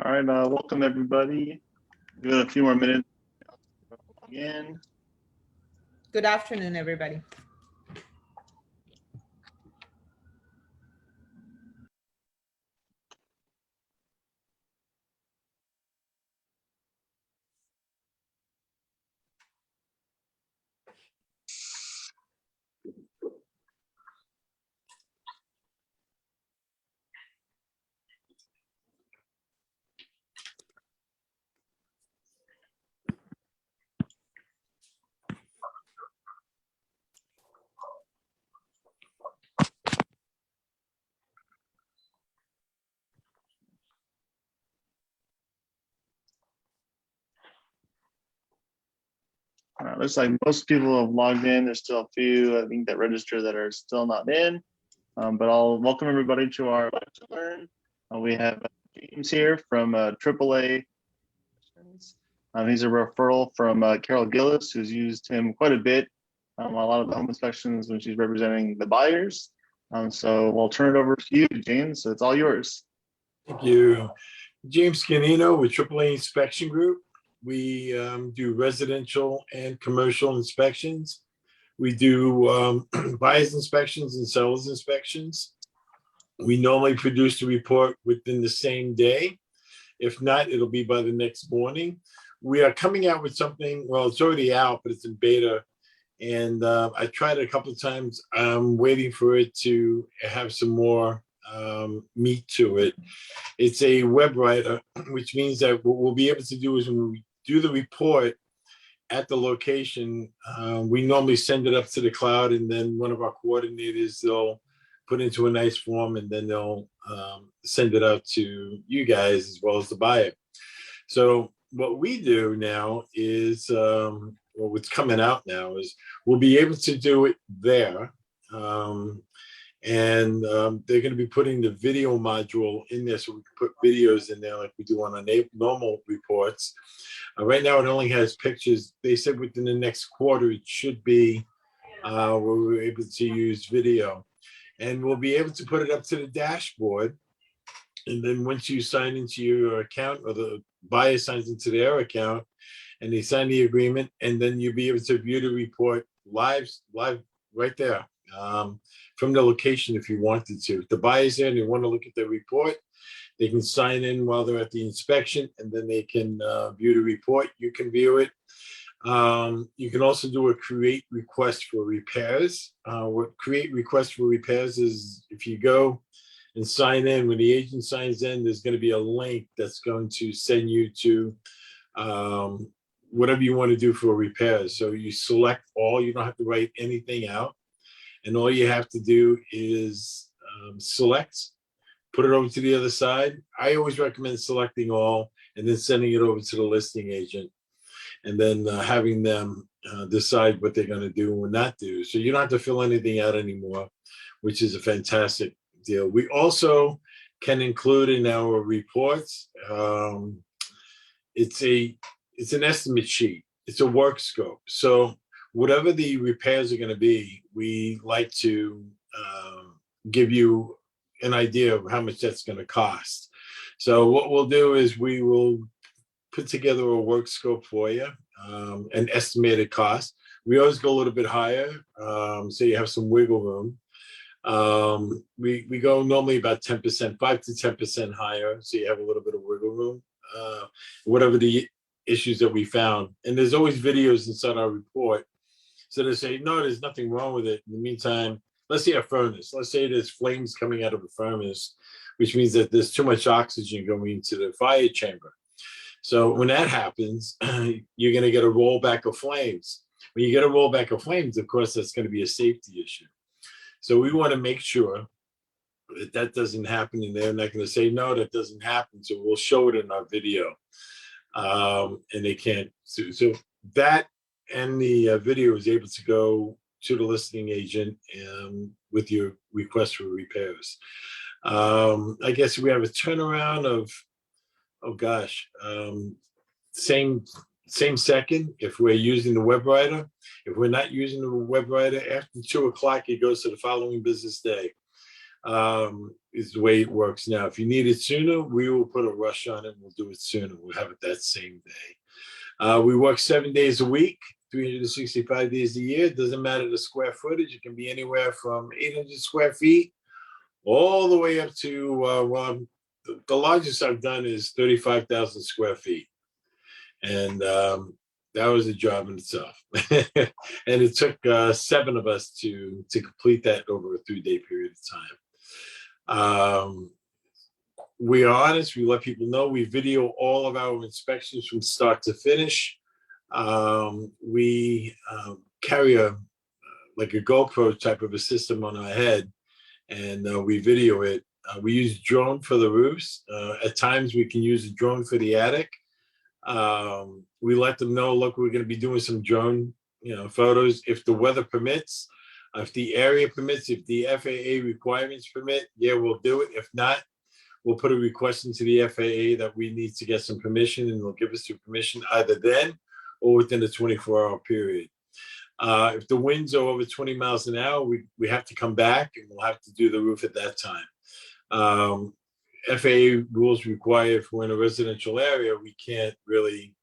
All right, welcome everybody. Give it a few more minutes again. Good afternoon, everybody. All right, looks like most people have logged in. There's still a few, I think, that register that are still not in. But I'll welcome everybody to our Live to Learn. We have James here from AAA. He's a referral from Carol Gillis, who's used him quite a bit. A lot of the home inspections when she's representing the buyers. So we'll turn it over to you, James. So it's all yours. Thank you. James Canino with AAA Inspection Group. We do residential and commercial inspections. We do buyers inspections and sellers inspections. We normally produce the report within the same day. If not, it'll be by the next morning. We are coming out with something, well, it's already out, but it's in beta. And I tried it a couple of times. I'm waiting for it to have some more meat to it. It's a web writer, which means that what we'll be able to do is when we do the report at the location, we normally send it up to the cloud, and then one of our coordinators, they'll put into a nice form, and then they'll send it out to you guys as well as the buyer. So what we do now is, well, what's coming out now is we'll be able to do it there. And they're going to be putting the video module in there, so we can put videos in there like we do on our normal reports. Right now, it only has pictures. They said within the next quarter, it should be where we're able to use video. And we'll be able to put it up to the dashboard. And then once you sign into your account, or the buyer signs into their account, and they sign the agreement, and then you'll be able to view the report live right there. From the location if you wanted to. If the buyer's there and they want to look at the report, they can sign in while they're at the inspection, and then they can view the report. You can view it. You can also do a create request for repairs. What create request for repairs is, if you go and sign in, when the agent signs in, there's going to be a link that's going to send you to whatever you want to do for repairs. So you select all, you don't have to write anything out. And all you have to do is select, put it over to the other side. I always recommend selecting all and then sending it over to the listing agent, and then having them decide what they're going to do and not do. So you don't have to fill anything out anymore, which is a fantastic deal. We also can include in our reports, it's an estimate sheet. It's a work scope. So whatever the repairs are going to be, we like to give you an idea of how much that's going to cost. So what we'll do is we will put together a work scope for you, an estimated cost. We always go a little bit higher, so you have some wiggle room. We go normally about 10%, 5 to 10% higher, so you have a little bit of wiggle room, whatever the issues that we found. And there's always videos inside our report. So they say, no, there's nothing wrong with it. In the meantime, let's say a furnace. Let's say there's flames coming out of a furnace, which means that there's too much oxygen going into the fire chamber. So when that happens, you're going to get a rollback of flames. When you get a rollback of flames, of course, that's going to be a safety issue. So we want to make sure that that doesn't happen, and they're not going to say, no, that doesn't happen. So we'll show it in our video. And they can't. So that and the video is able to go to the listing agent with your request for repairs. I guess we have a turnaround of, oh gosh, same second if we're using the web writer. If we're not using the web writer, after 2 o'clock, it goes to the following business day. is the way it works now. If you need it sooner, we will put a rush on it. We'll do it sooner. We'll have it that same day. We work 7 days a week, 365 days a year. It doesn't matter the square footage. It can be anywhere from 800 square feet all the way up to, well, the largest I've done is 35,000 square feet. And that was a job in itself. And it took 7 of us to complete that over a 3-day period of time. We are honest. We let people know. We video all of our inspections from start to finish. We carry like a GoPro type of a system on our head, and we video it. We use drone for the roofs. At times we can use a drone for the attic. We let them know, look, we're going to be doing some drone, photos if the weather permits, if the area permits, if the FAA requirements permit. Yeah, we'll do it. If not, we'll put a request into the FAA that we need to get some permission, and they'll give us the permission either then or within a 24-hour period. If the winds are over 20 miles an hour, we have to come back, and we'll have to do the roof at that time. FAA rules require if we're in a residential area, we can't really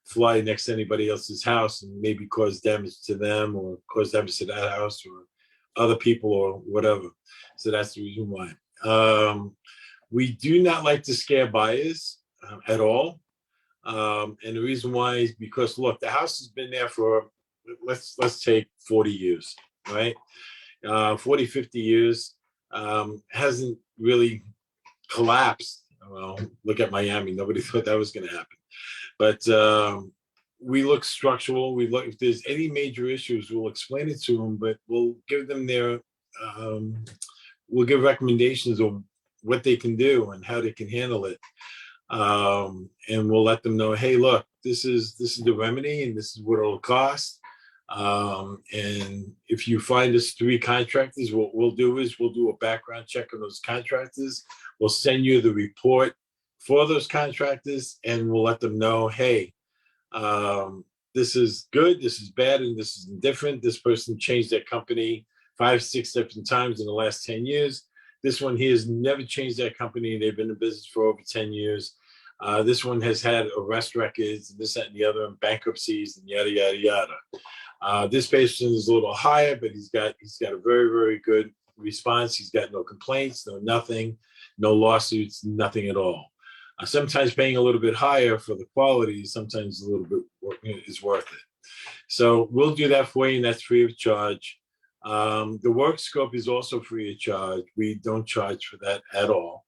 fly next to anybody else's house and maybe cause damage to them or cause damage to that house or other people or whatever. So that's the reason why. We do not like to scare buyers at all. And the reason why is because, look, the house has been there for, let's take 40 years, right? 40, 50 years, hasn't really collapsed. Well, look at Miami. Nobody thought that was going to happen. But we look structural. We look, if there's any major issues, we'll explain it to them, but we'll give them we'll give recommendations of what they can do and how they can handle it. And we'll let them know, hey, look, this is the remedy and this is what it'll cost. And if you find us 3 contractors, what we'll do is we'll do a background check on those contractors. We'll send you the report for those contractors, and we'll let them know, hey, this is good, this is bad, and this is indifferent. This person changed their company 5, 6 different times in the last 10 years. This one here has never changed their company. They've been in business for over 10 years. This one has had arrest records, and this, that, and the other, and bankruptcies, and yada, yada, yada. This patient is a little higher, but he's got a very, very good response. He's got no complaints, no nothing, no lawsuits, nothing at all. Sometimes paying a little bit higher for the quality, sometimes a little bit is worth it. So we'll do that for you, and that's free of charge. The work scope is also free of charge. We don't charge for that at all.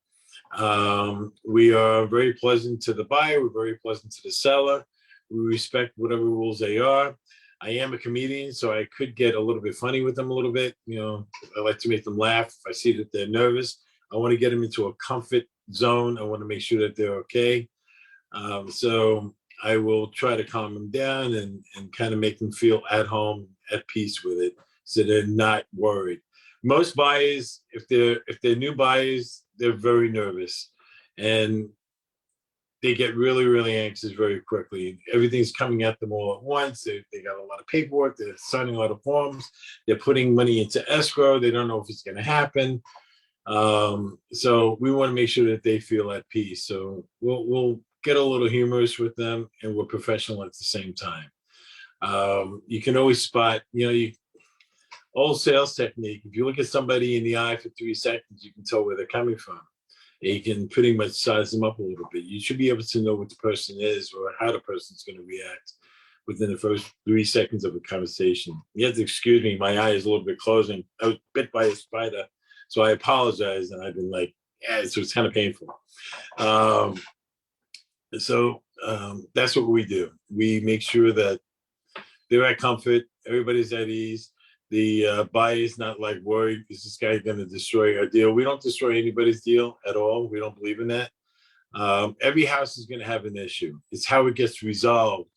We are very pleasant to the buyer. We're very pleasant to the seller. We respect whatever rules they are. I am a comedian, so I could get a little bit funny with them a little bit. I like to make them laugh. If I see that they're nervous, I want to get them into a comfort zone. I want to make sure that they're okay. So I will try to calm them down and kind of make them feel at home, at peace with it, so they're not worried. Most buyers, if they're new buyers, they're very nervous, and they get really, really anxious very quickly. Everything's coming at them all at once. They got a lot of paperwork. They're signing a lot of forms. They're putting money into escrow. They don't know if it's going to happen. So we want to make sure that they feel at peace. So we'll get a little humorous with them, and we're professional at the same time. You can always spot, old sales technique. If you look at somebody in the eye for 3 seconds, you can tell where they're coming from. And you can pretty much size them up a little bit. You should be able to know what the person is or how the person's going to react within the first 3 seconds of a conversation. You have to excuse me, my eye is a little bit closing. I was bit by a spider, so I apologize. And I've been like, so it's kind of painful. So that's what we do. We make sure that they're at comfort, everybody's at ease. The buyer is not like worried, is this guy going to destroy our deal? We don't destroy anybody's deal at all. We don't believe in that. Every house is going to have an issue. It's how it gets resolved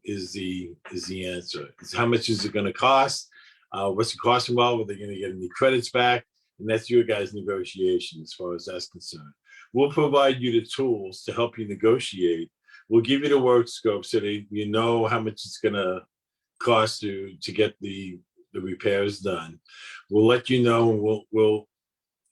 is the answer. It's how much is it going to cost? What's the cost involved? Are they going to get any credits back? And that's your guys' negotiation as far as that's concerned. We'll provide you the tools to help you negotiate. We'll give you the work scope so that you know how much it's going to cost to get the repairs done. We'll let you know, and we'll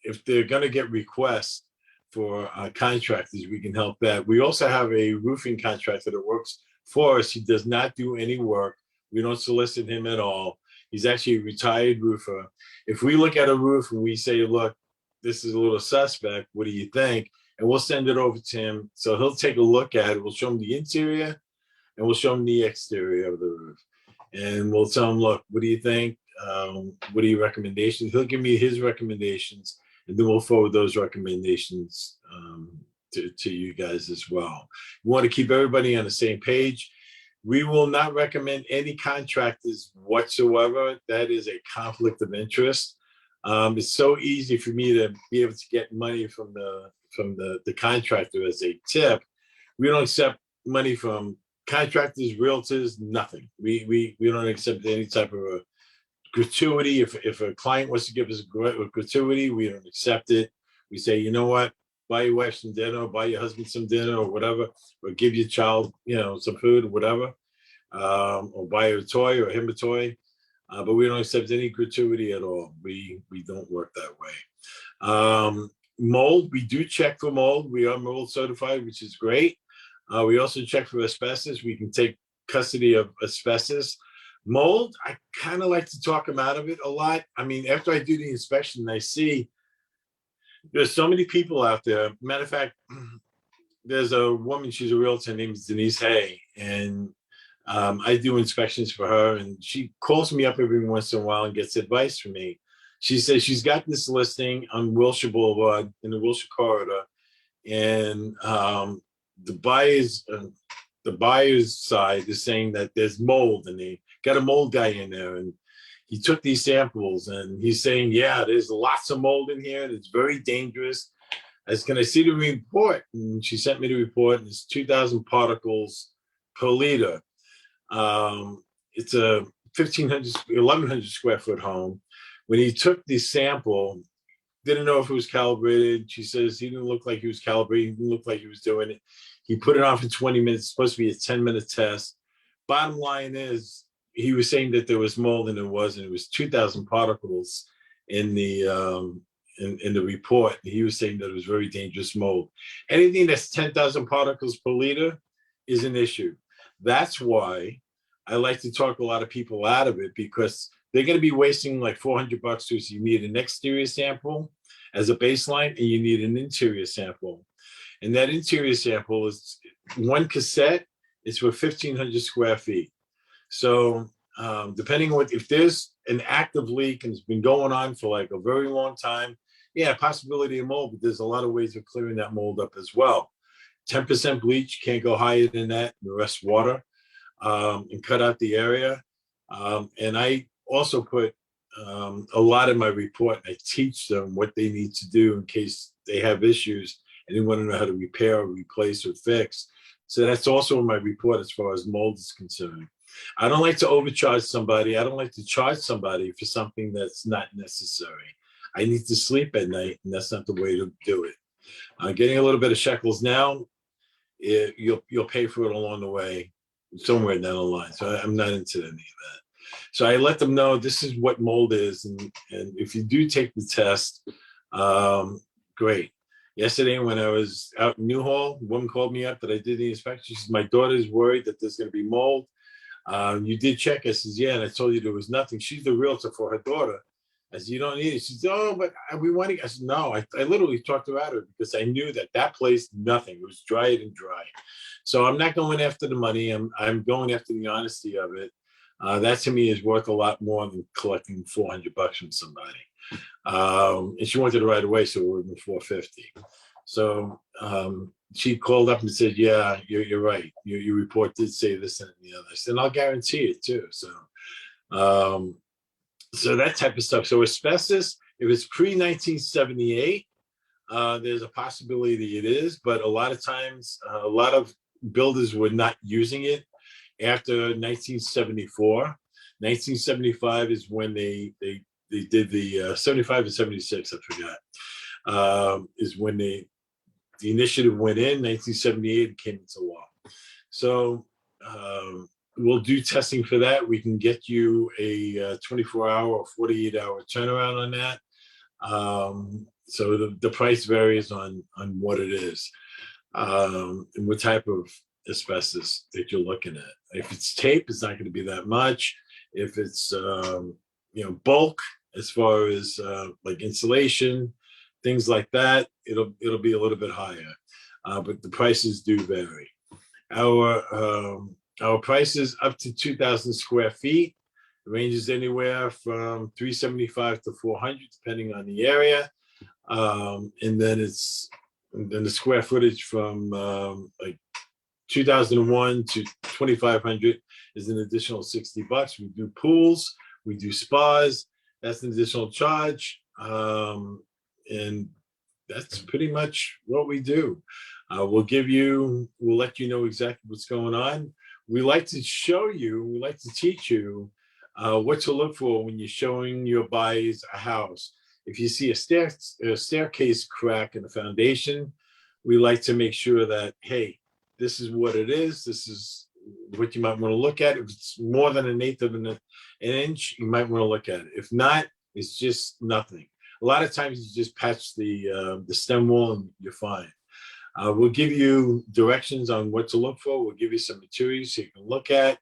if they're gonna get requests for contractors, we can help that. We also have a roofing contractor that works for us. He does not do any work. We don't solicit him at all. He's actually a retired roofer. If we look at a roof and we say, look, this is a little suspect, what do you think? And we'll send it over to him. So he'll take a look at it. We'll show him the interior and we'll show him the exterior of the roof. And we'll tell him, look, what do you think? What are your recommendations? He'll give me his recommendations, and then we'll forward those recommendations to you guys as well. We want to keep everybody on the same page. We will not recommend any contractors whatsoever. That is a conflict of interest. It's so easy for me to be able to get money from the contractor as a tip. We don't accept money from contractors, realtors, nothing. We don't accept any type of a gratuity. If a client wants to give us a gratuity, we don't accept it. We say, you know what, buy your wife some dinner, buy your husband some dinner or whatever, or give your child, some food or whatever, or buy her a toy or him a toy. But we don't accept any gratuity at all. We don't work that way. Mold, we do check for mold. We are mold certified, which is great. We also check for asbestos. We can take custody of asbestos. Mold, I kind of like to talk them out of it a lot. I mean, after I do the inspection, I see there's so many people out there. Matter of fact, there's a woman, she's a realtor, her name is Denise Hay, and I do inspections for her, and she calls me up every once in a while and gets advice from me. She says she's got this listing on Wilshire Boulevard in the Wilshire corridor, and the buyer's side is saying that there's mold, and they got a mold guy in there, and he took these samples, and he's saying, yeah, there's lots of mold in here, and it's very dangerous. I said, can I see the report? And she sent me the report, and it's 2,000 particles per liter. It's a 1,100 square foot home. When he took the sample, didn't know if it was calibrated. She says he didn't look like he was calibrated. He didn't look like he was doing it. He put it on for 20 minutes. It's supposed to be a 10-minute test. Bottom line is, he was saying that there was mold, and it wasn't. It was 2,000 particles in the in the report. He was saying that it was very dangerous mold. Anything that's 10,000 particles per liter is an issue. That's why I like to talk a lot of people out of it, because they're going to be wasting like $400 to, so you need an exterior sample as a baseline, and you need an interior sample. And that interior sample is one cassette is for 1,500 square feet. So depending on if there's an active leak and it's been going on for like a very long time, yeah, possibility of mold, but there's a lot of ways of clearing that mold up as well. 10% bleach, can't go higher than that, the rest water, and cut out the area. And I also put a lot in my report. I teach them what they need to do in case they have issues and they want to know how to repair or replace or fix. So that's also in my report as far as mold is concerned. I don't like to overcharge somebody. I don't like to charge somebody for something that's not necessary. I need to sleep at night, and that's not the way to do it. Getting a little bit of shekels now, you'll pay for it along the way, somewhere down the line. So I'm not into any of that. So I let them know this is what mold is, and if you do take the test, great. Yesterday, when I was out in Newhall, a woman called me up that I did the inspection. She says, my daughter's worried that there's going to be mold. You did check? I says, yeah, and I told you there was nothing. She's the realtor for her daughter. I said, you don't need it. She said, oh, but we want to. I said, no, I literally talked her out of it because I knew that place, nothing. It was dried and dry. So I'm not going after the money. I'm going after the honesty of it. That to me is worth a lot more than collecting $400 from somebody. And she wanted it right away, so we're in $450. So she called up and said, yeah, you're right. Your report did say this and the other. I said, and I'll guarantee it too. So that type of stuff. So asbestos, if it's pre-1978, there's a possibility it is, but a lot of times, a lot of builders were not using it after 1974. 1975 is when they did the 75 and 76, I forgot, is when the initiative went in. 1978 it came into law. So we'll do testing for that. We can get you a 24-hour or 48-hour turnaround on that. So the price varies on what it is, and what type of asbestos that you're looking at. If it's tape, it's not going to be that much. If it's bulk, as far as like insulation, things like that, it'll be a little bit higher. But the prices do vary. Our prices up to 2,000 square feet. It ranges anywhere from 375 to 400, depending on the area. And then the square footage from like 2001 to 2,500 is an additional $60. We do pools, we do spas. That's an additional charge, and that's pretty much what we do. We'll let you know exactly what's going on. We like to show you, we like to teach you what to look for when you're showing your buyers a house. If you see a staircase crack in the foundation, we like to make sure that, hey, this is what it is. This is what you might want to look at. If it's more than an eighth of an inch, you might want to look at it. If not, it's just nothing. A lot of times you just patch the stem wall and you're fine. We'll give you directions on what to look for. We'll give you some materials so you can look at.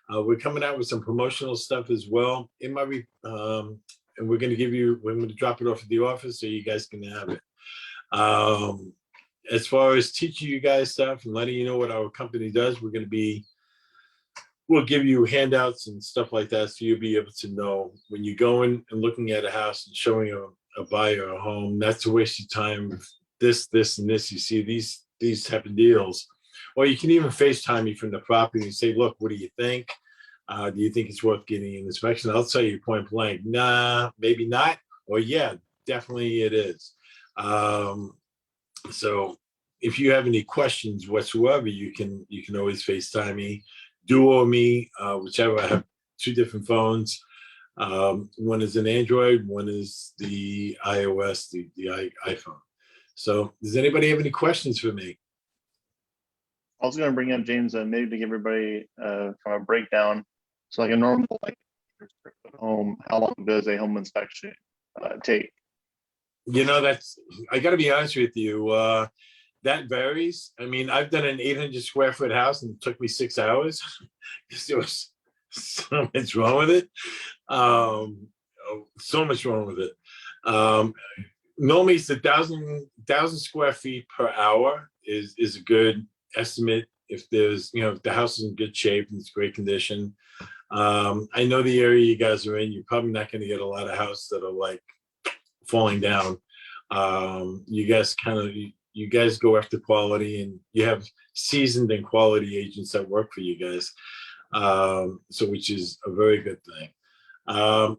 We're coming out with some promotional stuff as well. And we're going to drop it off at the office so you guys can have it. As far as teaching you guys stuff and letting you know what our company does, we'll give you handouts and stuff like that, so you'll be able to know when you're going and looking at a house and showing a buyer a home, not to waste your time with this, and this. You see these type of deals. Or you can even FaceTime me from the property and say, look, what do you think? Do you think it's worth getting an inspection? I'll tell you point blank, nah, maybe not. Or yeah, definitely it is. So if you have any questions whatsoever, you can always FaceTime me, Duo me, whichever. I have two different phones. One is an Android, one is the iOS, the iPhone. So does anybody have any questions for me? I was going to bring up James, maybe to give everybody kind of a breakdown. So like a normal home, how long does a home inspection take? I got to be honest with you. That varies. I mean, I've done an 800 square foot house and it took me 6 hours because there was so much wrong with it. So much wrong with it. Normally it's 1,000 square feet per hour is a good estimate. If there's, if the house is in good shape and it's great condition. I know the area you guys are in, you're probably not going to get a lot of houses that are like falling down. You guys go after quality, and you have seasoned and quality agents that work for you guys. So which is a very good thing.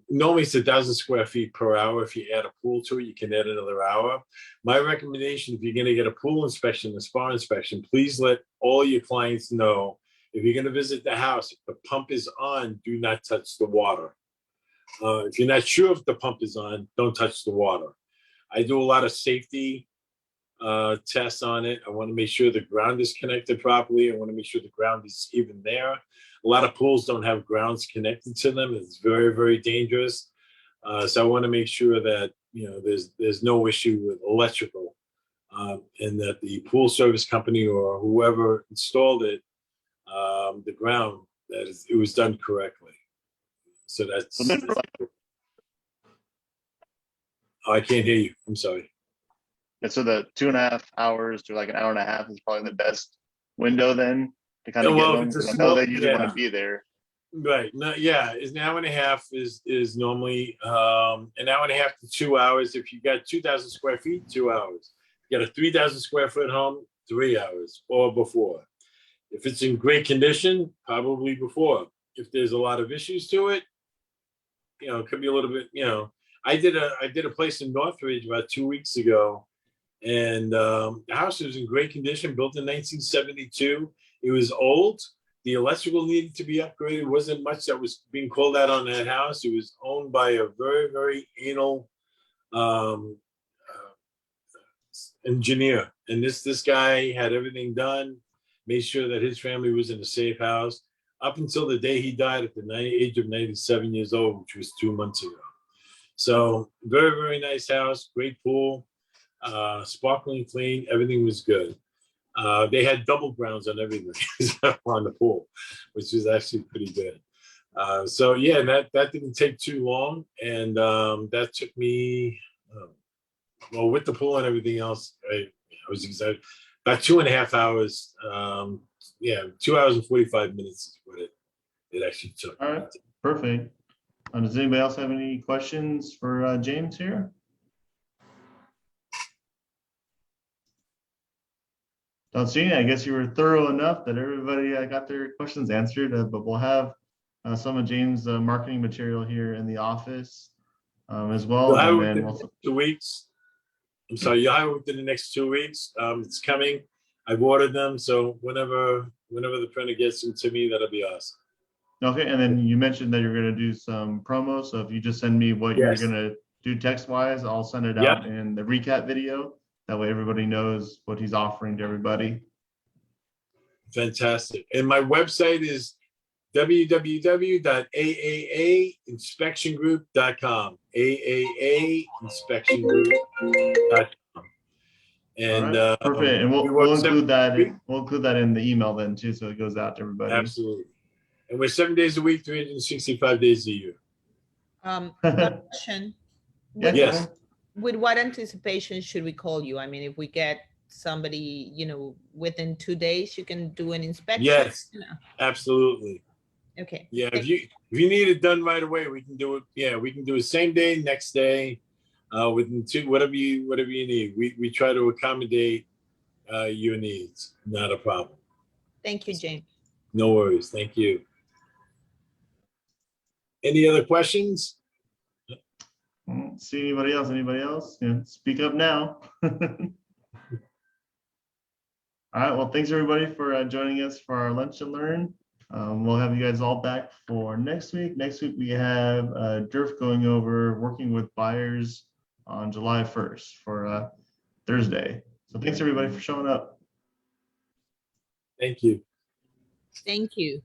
Normally it's 1,000 square feet per hour. If you add a pool to it, you can add another hour. My recommendation, if you're going to get a pool inspection, a spa inspection, please let all your clients know, if you're going to visit the house, if the pump is on, do not touch the water. If you're not sure if the pump is on, don't touch the water. I do a lot of safety tests on it. I want to make sure the ground is connected properly. I want to make sure the ground is even there. A lot of pools don't have grounds connected to them. It's very, very dangerous. So I want to make sure that there's no issue with electrical, and that the pool service company or whoever installed it, the ground, it was done correctly. So that's. Oh, I can't hear you. I'm sorry. And so the 2.5 hours to like an hour and a half is probably the best window then to kind of get them. Because I know they usually want to be there. Right. No, yeah, it's an hour and a half is normally an hour and a half to 2 hours. If you got 2,000 square feet, 2 hours. If you got a 3,000 square foot home, 3 hours or before. If it's in great condition, probably before. If there's a lot of issues to it, it could be a little bit, I did a place in Northridge about 2 weeks ago, and the house was in great condition, built in 1972. It was old. The electrical needed to be upgraded. Wasn't much that was being called out on that house. It was owned by a very, very anal engineer, and this guy had everything done, made sure that his family was in a safe house up until the day he died at the age of 97 years old, which was 2 months ago. So very, very nice house, great pool, sparkling clean, everything was good. They had double grounds on everything on the pool, which was actually pretty good. So yeah, that didn't take too long, and that took me, well, with the pool and everything else, I was excited. About 2.5 hours. Yeah, 2 hours and 45 minutes is what it actually took. All right, perfect. Does anybody else have any questions for James here? Don't see any. I guess you were thorough enough that everybody got their questions answered, but we'll have some of James' marketing material here in the office as well. You'll have And it then within we'll, 2 weeks. I'm sorry, you'll have it within the next 2 weeks. It's coming. I've ordered them, so whenever the printer gets them to me, that'll be awesome. okay, and then you mentioned that you're going to do some promo. So if you just send me what you're Yes. going to do text-wise, I'll send it Yeah. out in the recap video. That way everybody knows what he's offering to everybody. Fantastic. And my website is www.aaainspectiongroup.com. aaainspectiongroup.com. And All right, perfect. And we we'll work include that. 7 We'll include that in the email then too, so it goes out to everybody. Absolutely. And we're 7 days a week, 365 days a year. One question. Yeah, Yes. With what anticipation should we call you? I mean, if we get somebody, within 2 days, you can do an inspection? Yes, No. absolutely. Okay. Yeah, if you need it done right away, we can do it. Yeah, we can do it same day, next day, within 2, whatever you need. We try to accommodate your needs. Not a problem. Thank you, James. No worries. Thank you. Any other questions? See anybody else? Anybody else? Yeah, speak up now. All right. Well, thanks everybody for joining us for our lunch and learn. We'll have you guys all back for next week. Next week we have Durf going over working with buyers on July 1st for Thursday. So thanks everybody for showing up. Thank you. Thank you.